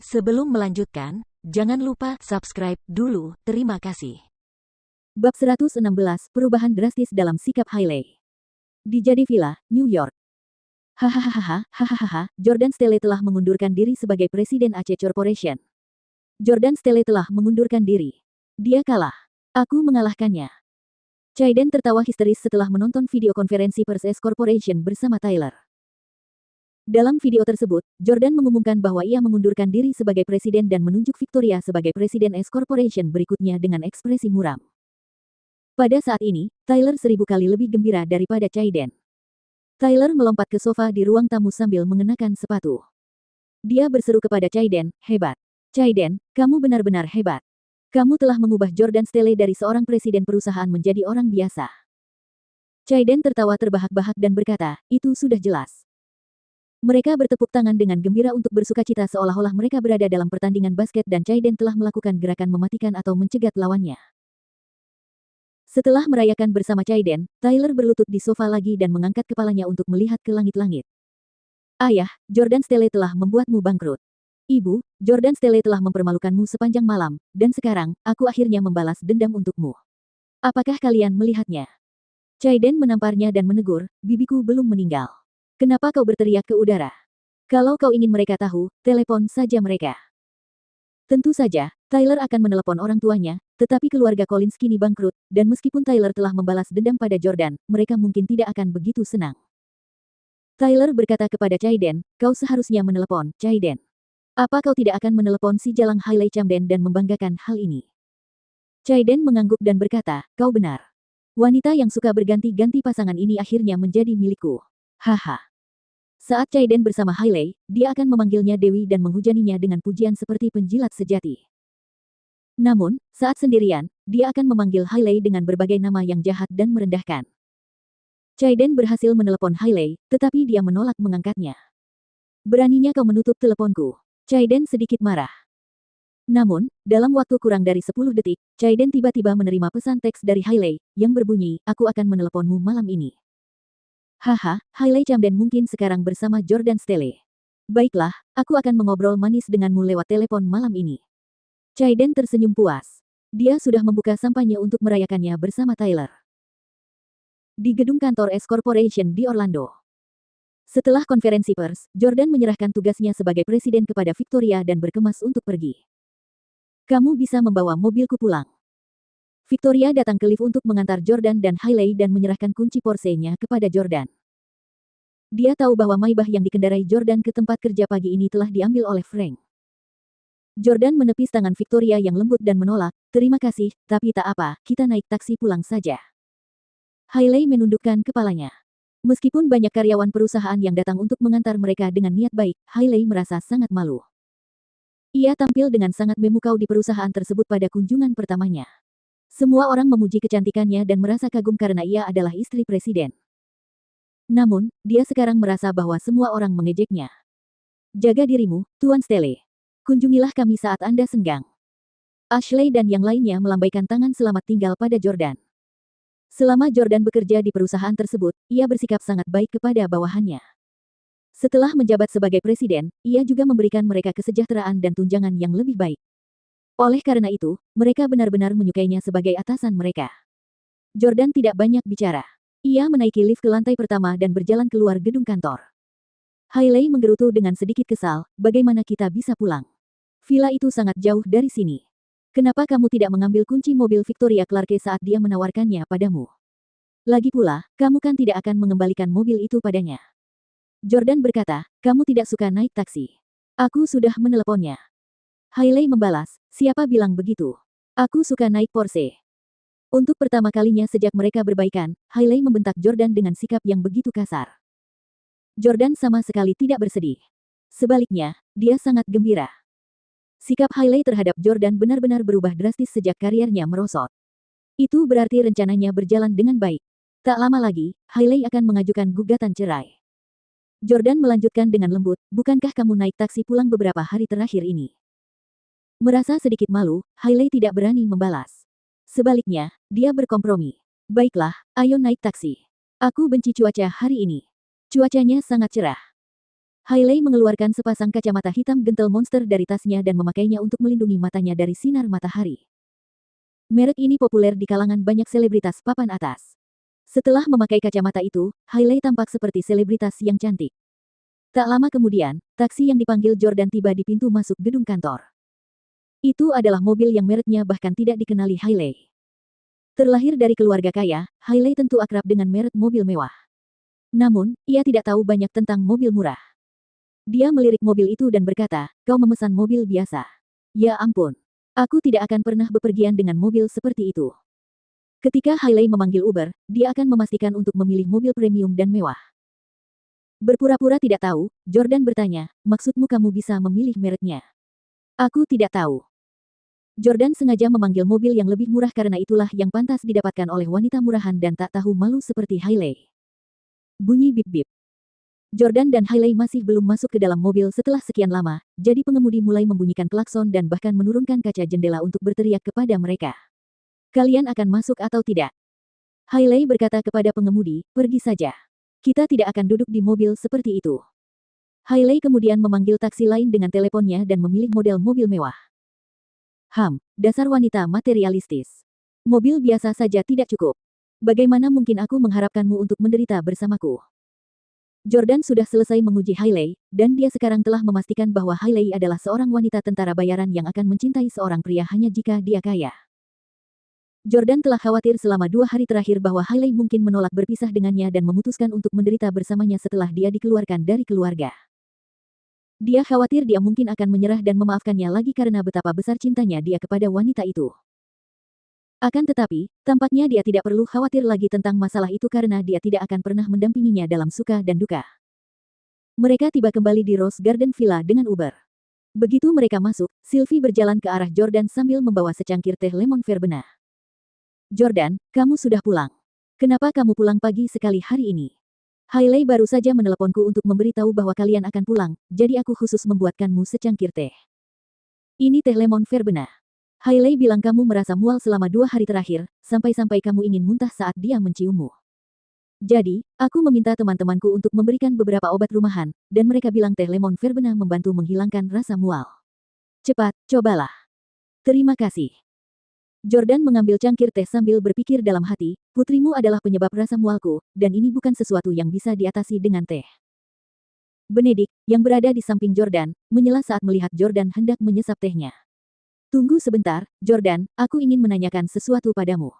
Sebelum melanjutkan, jangan lupa subscribe dulu, terima kasih. Bab 116, Perubahan drastis dalam sikap Hailey. Di Jade Villa, New York. Hahaha, Jordan Stelle telah mengundurkan diri sebagai Presiden AC Corporation. Jordan Stelle telah mengundurkan diri. Dia kalah. Aku mengalahkannya. Chaiden tertawa histeris setelah menonton video konferensi pers S Corporation bersama Tyler. Dalam video tersebut, Jordan mengumumkan bahwa ia mengundurkan diri sebagai presiden dan menunjuk Victoria sebagai presiden S Corporation berikutnya dengan ekspresi muram. Pada saat ini, Tyler 1000 kali lebih gembira daripada Chaiden. Tyler melompat ke sofa di ruang tamu sambil mengenakan sepatu. Dia berseru kepada Chaiden, "Hebat. Chaiden, kamu benar-benar hebat. Kamu telah mengubah Jordan Stelle dari seorang presiden perusahaan menjadi orang biasa." Chaiden tertawa terbahak-bahak dan berkata, "Itu sudah jelas." Mereka bertepuk tangan dengan gembira untuk bersukacita seolah-olah mereka berada dalam pertandingan basket dan Chaiden telah melakukan gerakan mematikan atau mencegat lawannya. Setelah merayakan bersama Chaiden, Tyler berlutut di sofa lagi dan mengangkat kepalanya untuk melihat ke langit-langit. "Ayah, Jordan Stelle telah membuatmu bangkrut. Ibu, Jordan Stelle telah mempermalukanmu sepanjang malam, dan sekarang, aku akhirnya membalas dendam untukmu. Apakah kalian melihatnya?" Chaiden menamparnya dan menegur, "Bibiku belum meninggal. Kenapa kau berteriak ke udara? Kalau kau ingin mereka tahu, telepon saja mereka." Tentu saja, Tyler akan menelepon orang tuanya, tetapi keluarga Collins kini bangkrut, dan meskipun Tyler telah membalas dendam pada Jordan, mereka mungkin tidak akan begitu senang. Tyler berkata kepada Chaiden, "Kau seharusnya menelepon, Chaiden. Apa kau tidak akan menelepon si jalang Hailey Camden dan membanggakan hal ini?" Chaiden mengangguk dan berkata, "Kau benar. Wanita yang suka berganti-ganti pasangan ini akhirnya menjadi milikku. Haha." Saat Chaiden bersama Hailey, dia akan memanggilnya Dewi dan menghujaninya dengan pujian seperti penjilat sejati. Namun, saat sendirian, dia akan memanggil Hailey dengan berbagai nama yang jahat dan merendahkan. Chaiden berhasil menelepon Hailey, tetapi dia menolak mengangkatnya. "Beraninya kau menutup teleponku." Chaiden sedikit marah. Namun, dalam waktu kurang dari 10 detik, Chaiden tiba-tiba menerima pesan teks dari Hailey, yang berbunyi, "Aku akan meneleponmu malam ini." "Haha, Hailey Camden mungkin sekarang bersama Jordan Stelle. Baiklah, aku akan mengobrol manis denganmu lewat telepon malam ini." Chaiden tersenyum puas. Dia sudah membuka sampahnya untuk merayakannya bersama Tyler. Di gedung kantor S Corporation di Orlando. Setelah konferensi pers, Jordan menyerahkan tugasnya sebagai presiden kepada Victoria dan berkemas untuk pergi. "Kamu bisa membawa mobilku pulang." Victoria datang ke lift untuk mengantar Jordan dan Hailey dan menyerahkan kunci Porsche-nya kepada Jordan. Dia tahu bahwa Maybach yang dikendarai Jordan ke tempat kerja pagi ini telah diambil oleh Frank. Jordan menepis tangan Victoria yang lembut dan menolak, "Terima kasih, tapi tak apa, kita naik taksi pulang saja." Hailey menundukkan kepalanya. Meskipun banyak karyawan perusahaan yang datang untuk mengantar mereka dengan niat baik, Hailey merasa sangat malu. Ia tampil dengan sangat memukau di perusahaan tersebut pada kunjungan pertamanya. Semua orang memuji kecantikannya dan merasa kagum karena ia adalah istri presiden. Namun, dia sekarang merasa bahwa semua orang mengejeknya. "Jaga dirimu, Tuan Stelle. Kunjungilah kami saat Anda senggang." Ashley dan yang lainnya melambaikan tangan selamat tinggal pada Jordan. Selama Jordan bekerja di perusahaan tersebut, ia bersikap sangat baik kepada bawahannya. Setelah menjabat sebagai presiden, ia juga memberikan mereka kesejahteraan dan tunjangan yang lebih baik. Oleh karena itu, mereka benar-benar menyukainya sebagai atasan mereka. Jordan tidak banyak bicara. Ia menaiki lift ke lantai pertama dan berjalan keluar gedung kantor. Hailey menggerutu dengan sedikit kesal, "Bagaimana kita bisa pulang? Villa itu sangat jauh dari sini. Kenapa kamu tidak mengambil kunci mobil Victoria Clarke saat dia menawarkannya padamu? Lagi pula, kamu kan tidak akan mengembalikan mobil itu padanya." Jordan berkata, "Kamu tidak suka naik taksi. Aku sudah meneleponnya." Hailey membalas, "Siapa bilang begitu? Aku suka naik Porsche." Untuk pertama kalinya sejak mereka berbaikan, Hailey membentak Jordan dengan sikap yang begitu kasar. Jordan sama sekali tidak bersedih. Sebaliknya, dia sangat gembira. Sikap Hailey terhadap Jordan benar-benar berubah drastis sejak karirnya merosot. Itu berarti rencananya berjalan dengan baik. Tak lama lagi, Hailey akan mengajukan gugatan cerai. Jordan melanjutkan dengan lembut, "Bukankah kamu naik taksi pulang beberapa hari terakhir ini?" Merasa sedikit malu, Hailey tidak berani membalas. Sebaliknya, dia berkompromi. "Baiklah, ayo naik taksi. Aku benci cuaca hari ini. Cuacanya sangat cerah." Hailey mengeluarkan sepasang kacamata hitam gentel monster dari tasnya dan memakainya untuk melindungi matanya dari sinar matahari. Merek ini populer di kalangan banyak selebritas papan atas. Setelah memakai kacamata itu, Hailey tampak seperti selebritas yang cantik. Tak lama kemudian, taksi yang dipanggil Jordan tiba di pintu masuk gedung kantor. Itu adalah mobil yang mereknya bahkan tidak dikenali Hailey. Terlahir dari keluarga kaya, Hailey tentu akrab dengan merek mobil mewah. Namun, ia tidak tahu banyak tentang mobil murah. Dia melirik mobil itu dan berkata, "Kau memesan mobil biasa." "Ya ampun. Aku tidak akan pernah bepergian dengan mobil seperti itu." Ketika Hailey memanggil Uber, dia akan memastikan untuk memilih mobil premium dan mewah. Berpura-pura tidak tahu, Jordan bertanya, "Maksudmu kamu bisa memilih mereknya?" "Aku tidak tahu." Jordan sengaja memanggil mobil yang lebih murah karena itulah yang pantas didapatkan oleh wanita murahan dan tak tahu malu seperti Hailey. Bunyi bip-bip. Jordan dan Hailey masih belum masuk ke dalam mobil setelah sekian lama, jadi pengemudi mulai membunyikan klakson dan bahkan menurunkan kaca jendela untuk berteriak kepada mereka. "Kalian akan masuk atau tidak?" Hailey berkata kepada pengemudi, "Pergi saja. Kita tidak akan duduk di mobil seperti itu." Hailey kemudian memanggil taksi lain dengan teleponnya dan memilih model mobil mewah. Dasar wanita materialistis. Mobil biasa saja tidak cukup. Bagaimana mungkin aku mengharapkanmu untuk menderita bersamaku? Jordan sudah selesai menguji Hailey, dan dia sekarang telah memastikan bahwa Hailey adalah seorang wanita tentara bayaran yang akan mencintai seorang pria hanya jika dia kaya. Jordan telah khawatir selama 2 hari terakhir bahwa Hailey mungkin menolak berpisah dengannya dan memutuskan untuk menderita bersamanya setelah dia dikeluarkan dari keluarga. Dia khawatir dia mungkin akan menyerah dan memaafkannya lagi karena betapa besar cintanya dia kepada wanita itu. Akan tetapi, tampaknya dia tidak perlu khawatir lagi tentang masalah itu karena dia tidak akan pernah mendampinginya dalam suka dan duka. Mereka tiba kembali di Rose Garden Villa dengan Uber. Begitu mereka masuk, Sylvie berjalan ke arah Jordan sambil membawa secangkir teh lemon verbena. "Jordan, kamu sudah pulang. Kenapa kamu pulang pagi sekali hari ini?" "Hailey baru saja meneleponku untuk memberitahu bahwa kalian akan pulang, jadi aku khusus membuatkanmu secangkir teh. Ini teh lemon verbena. Hailey bilang kamu merasa mual selama 2 hari terakhir, sampai-sampai kamu ingin muntah saat dia menciummu. Jadi, aku meminta teman-temanku untuk memberikan beberapa obat rumahan, dan mereka bilang teh lemon verbena membantu menghilangkan rasa mual. Cepat, cobalah." "Terima kasih." Jordan mengambil cangkir teh sambil berpikir dalam hati, "Putrimu adalah penyebab rasa mualku, dan ini bukan sesuatu yang bisa diatasi dengan teh." Benedict, yang berada di samping Jordan, menyela saat melihat Jordan hendak menyesap tehnya. "Tunggu sebentar, Jordan, aku ingin menanyakan sesuatu padamu."